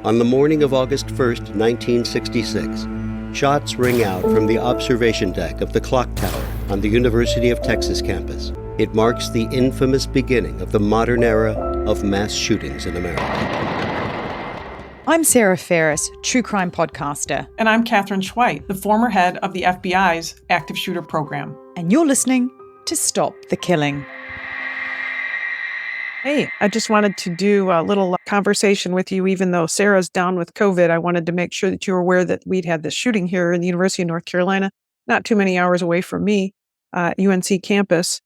On the morning of August 1st, 1966, shots ring out from the observation deck of the clock tower on the University of Texas campus. It marks the infamous beginning of the modern era of mass shootings in America. I'm Sarah Ferris, true crime podcaster. And I'm Katherine Schweit, the former head of the FBI's active shooter program. And you're listening to Stop the Killing. Hey, I just wanted to do a little conversation with you. Even though Sarah's down with COVID, I wanted to make sure that you were aware that we'd had this shooting here in the University of North Carolina, not too many hours away from me, UNC campus.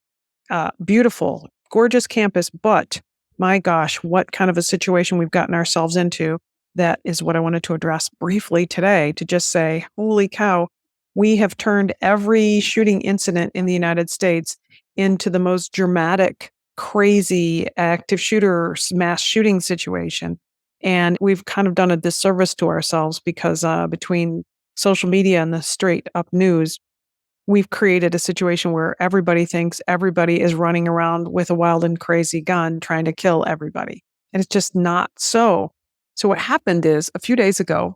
Beautiful, gorgeous campus, but my gosh, what kind of a situation we've gotten ourselves into. That is what I wanted to address briefly today, to just say, holy cow, we have turned every shooting incident in the United States into the most dramatic, crazy active shooter mass shooting situation. And we've kind of done a disservice to ourselves because between social media and the straight up news, we've created a situation where everybody thinks everybody is running around with a wild and crazy gun trying to kill everybody. And it's just not so. So what happened is a few days ago,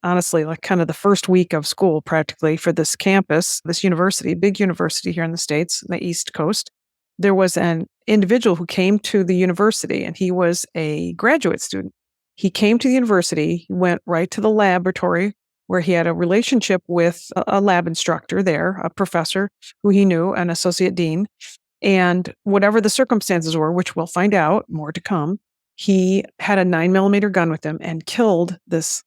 honestly, like kind of the first week of school practically for this campus, this university, big university here in the States, the East Coast, there was an individual who came to the university, and he was a graduate student. He came to the university, he went right to the laboratory where he had a relationship with a lab instructor there, a professor who he knew, an associate dean. And whatever the circumstances were, which we'll find out, more to come, he had a 9mm gun with him and killed this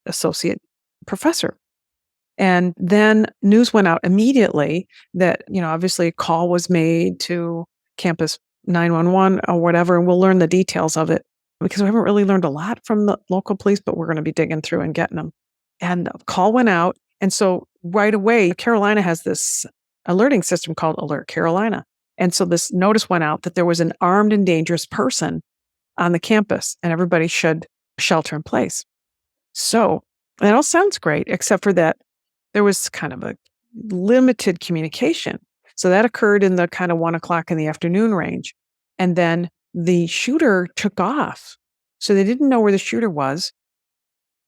associate professor. And then news went out immediately that, obviously a call was made to campus 911 or whatever, and we'll learn the details of it because we haven't really learned a lot from the local police, but we're going to be digging through and getting them. And the call went out. And so right away, Carolina has this alerting system called Alert Carolina. And so this notice went out that there was an armed and dangerous person on the campus and everybody should shelter in place. So that all sounds great, except for that there was kind of a limited communication. So that occurred in the kind of 1:00 in the afternoon range. And then the shooter took off. So they didn't know where the shooter was.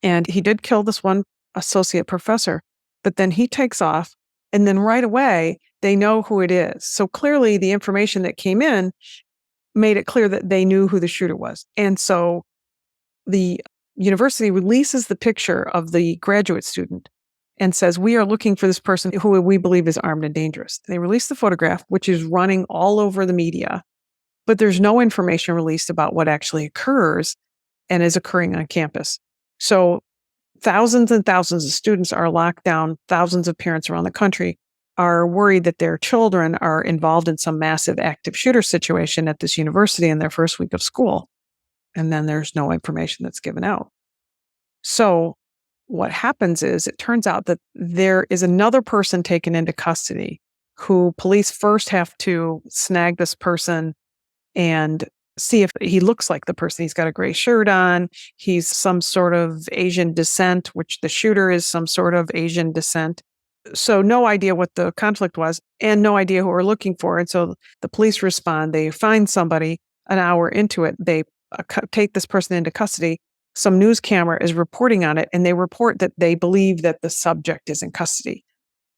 And he did kill this one associate professor, but then he takes off. And then right away, they know who it is. So clearly the information that came in made it clear that they knew who the shooter was. And so the university releases the picture of the graduate student and says, we are looking for this person who we believe is armed and dangerous. They release the photograph, which is running all over the media, but there's no information released about what actually occurs and is occurring on campus. So thousands and thousands of students are locked down. Thousands of parents around the country are worried that their children are involved in some massive active shooter situation at this university in their first week of school. And then there's no information that's given out. So what happens is it turns out that there is another person taken into custody who police first have to snag this person and see if he looks like the person. He's got a gray shirt on. He's some sort of Asian descent, which the shooter is some sort of Asian descent. So no idea what the conflict was and no idea who we're looking for. And so the police respond. They find somebody. An hour into it, they take this person into custody. Some news camera is reporting on it, and they report that they believe that the subject is in custody.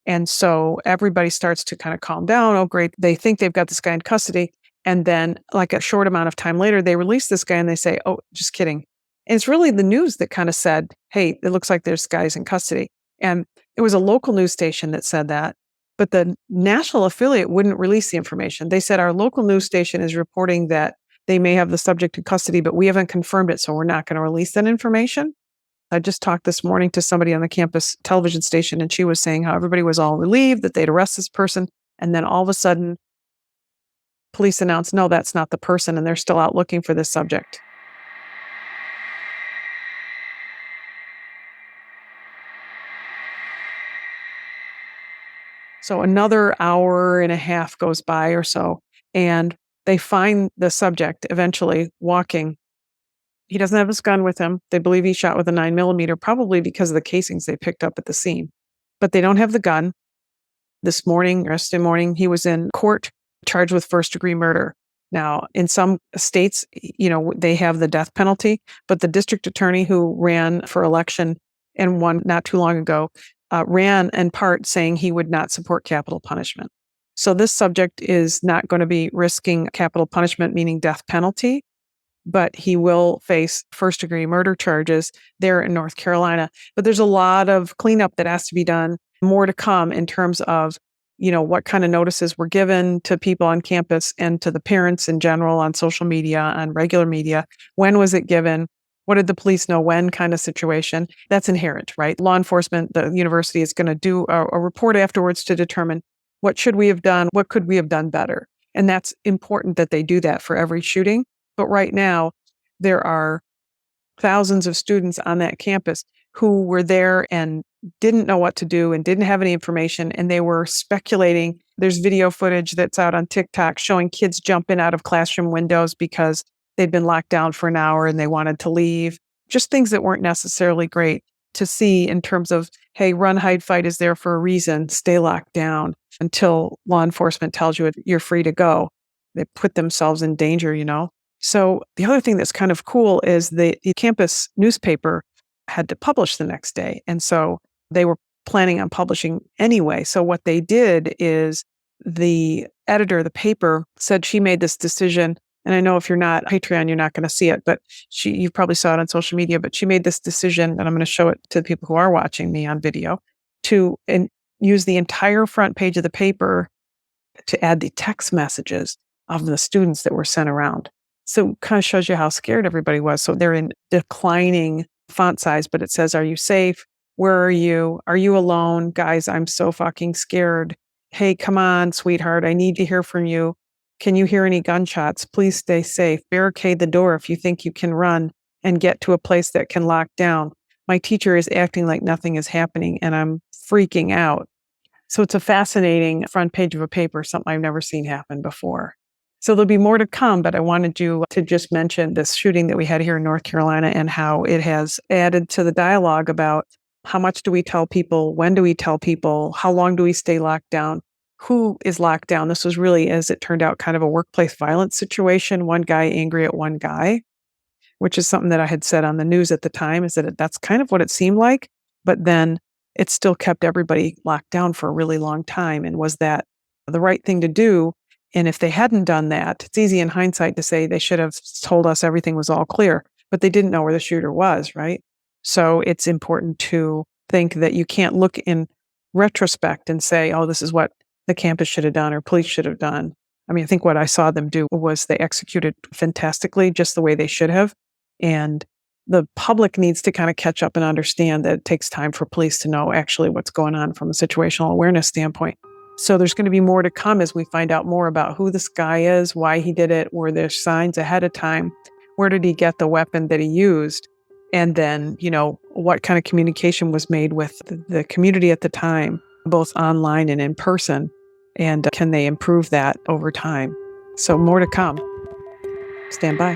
And so everybody starts to kind of calm down. Oh, great. They think they've got this guy in custody. And then like a short amount of time later, they release this guy and they say, oh, just kidding. And it's really the news that kind of said, hey, it looks like this guy's in custody. And it was a local news station that said that, but the national affiliate wouldn't release the information. They said our local news station is reporting that they may have the subject in custody, but we haven't confirmed it, so we're not going to release that information. I just talked this morning to somebody on the campus television station, and she was saying how everybody was all relieved that they'd arrest this person. And then all of a sudden, police announced, no, that's not the person, and they're still out looking for this subject. So another hour and a half goes by or so, and they find the subject eventually walking. He doesn't have his gun with him. They believe he shot with a 9mm, probably because of the casings they picked up at the scene. But they don't have the gun. This morning, yesterday morning, he was in court charged with first-degree murder. Now, in some states, they have the death penalty, but the district attorney who ran for election and won not too long ago ran in part saying he would not support capital punishment. So this subject is not going to be risking capital punishment, meaning death penalty, but he will face first-degree murder charges there in North Carolina. But there's a lot of cleanup that has to be done, more to come in terms of, what kind of notices were given to people on campus and to the parents in general on social media, on regular media. When was it given? What did the police know when kind of situation? That's inherent, right? Law enforcement, the university is going to do a report afterwards to determine what should we have done? What could we have done better? And that's important that they do that for every shooting. But right now, there are thousands of students on that campus who were there and didn't know what to do and didn't have any information, and they were speculating. There's video footage that's out on TikTok showing kids jumping out of classroom windows because they'd been locked down for an hour and they wanted to leave. Just things that weren't necessarily great to see in terms of, hey, run, hide, fight is there for a reason. Stay locked down until law enforcement tells you you're free to go. They put themselves in danger, So the other thing that's kind of cool is the campus newspaper had to publish the next day. And so they were planning on publishing anyway. So what they did is the editor of the paper said she made this decision. And I know if you're not Patreon, you're not going to see it, but you probably saw it on social media, but she made this decision, and I'm going to show it to the people who are watching me on video, to use the entire front page of the paper to add the text messages of the students that were sent around. So it kind of shows you how scared everybody was. So they're in declining font size, but it says, "Are you safe? Where are you? Are you alone? Guys, I'm so fucking scared. Hey, come on, sweetheart. I need to hear from you. Can you hear any gunshots? Please stay safe. Barricade the door if you think you can run and get to a place that can lock down. My teacher is acting like nothing is happening and I'm freaking out." So it's a fascinating front page of a paper, something I've never seen happen before. So there'll be more to come, but I wanted you to just mention this shooting that we had here in North Carolina and how it has added to the dialogue about how much do we tell people, when do we tell people, how long do we stay locked down, who is locked down. This was really, as it turned out, kind of a workplace violence situation, one guy angry at one guy, which is something that I had said on the news at the time, is that that's kind of what it seemed like, but then it still kept everybody locked down for a really long time. And was that the right thing to do? And if they hadn't done that, it's easy in hindsight to say they should have told us everything was all clear, but they didn't know where the shooter was, right? So it's important to think that you can't look in retrospect and say, oh, this is what the campus should have done or police should have done. I mean, I think what I saw them do was they executed fantastically, just the way they should have. And the public needs to kind of catch up and understand that it takes time for police to know actually what's going on from a situational awareness standpoint. So there's going to be more to come as we find out more about who this guy is, why he did it, were there signs ahead of time, where did he get the weapon that he used, and then, what kind of communication was made with the community at the time, both online and in person, and can they improve that over time? So more to come. Stand by.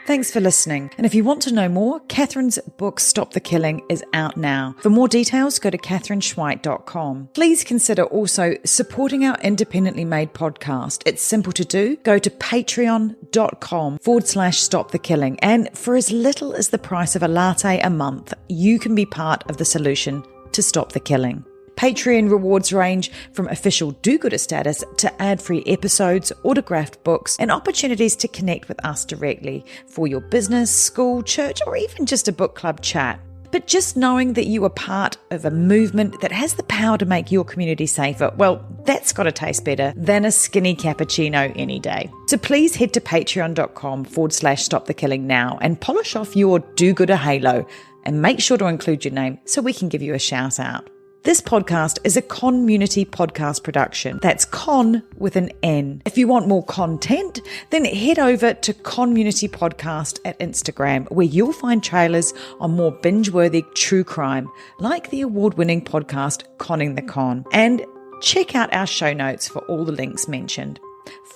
Thanks for listening. And if you want to know more, Catherine's book, Stop the Killing, is out now. For more details, go to catherineschweit.com. Please consider also supporting our independently made podcast. It's simple to do. Go to patreon.com/Stop the Killing. And for as little as the price of a latte a month, you can be part of the solution to stop the killing. Patreon rewards range from official do-gooder status to ad-free episodes, autographed books, and opportunities to connect with us directly for your business, school, church, or even just a book club chat. But just knowing that you are part of a movement that has the power to make your community safer, well, that's got to taste better than a skinny cappuccino any day. So please head to patreon.com/Stop the Killing now and polish off your do-gooder halo and make sure to include your name so we can give you a shout out. This podcast is a Community podcast production. That's Con with an N. If you want more content, then head over to Community Podcast at Instagram, where you'll find trailers on more binge-worthy true crime, like the award-winning podcast Conning the Con. And check out our show notes for all the links mentioned.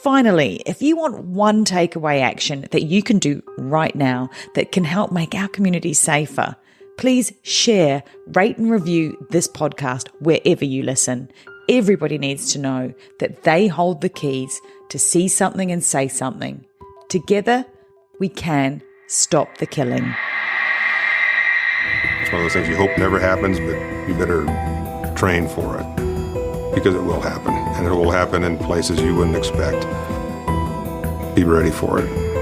Finally, if you want one takeaway action that you can do right now that can help make our community safer, please share, rate and review this podcast wherever you listen. Everybody needs to know that they hold the keys to see something and say something. Together, we can stop the killing. It's one of those things you hope never happens, but you better train for it because it will happen, and it will happen in places you wouldn't expect. Be ready for it.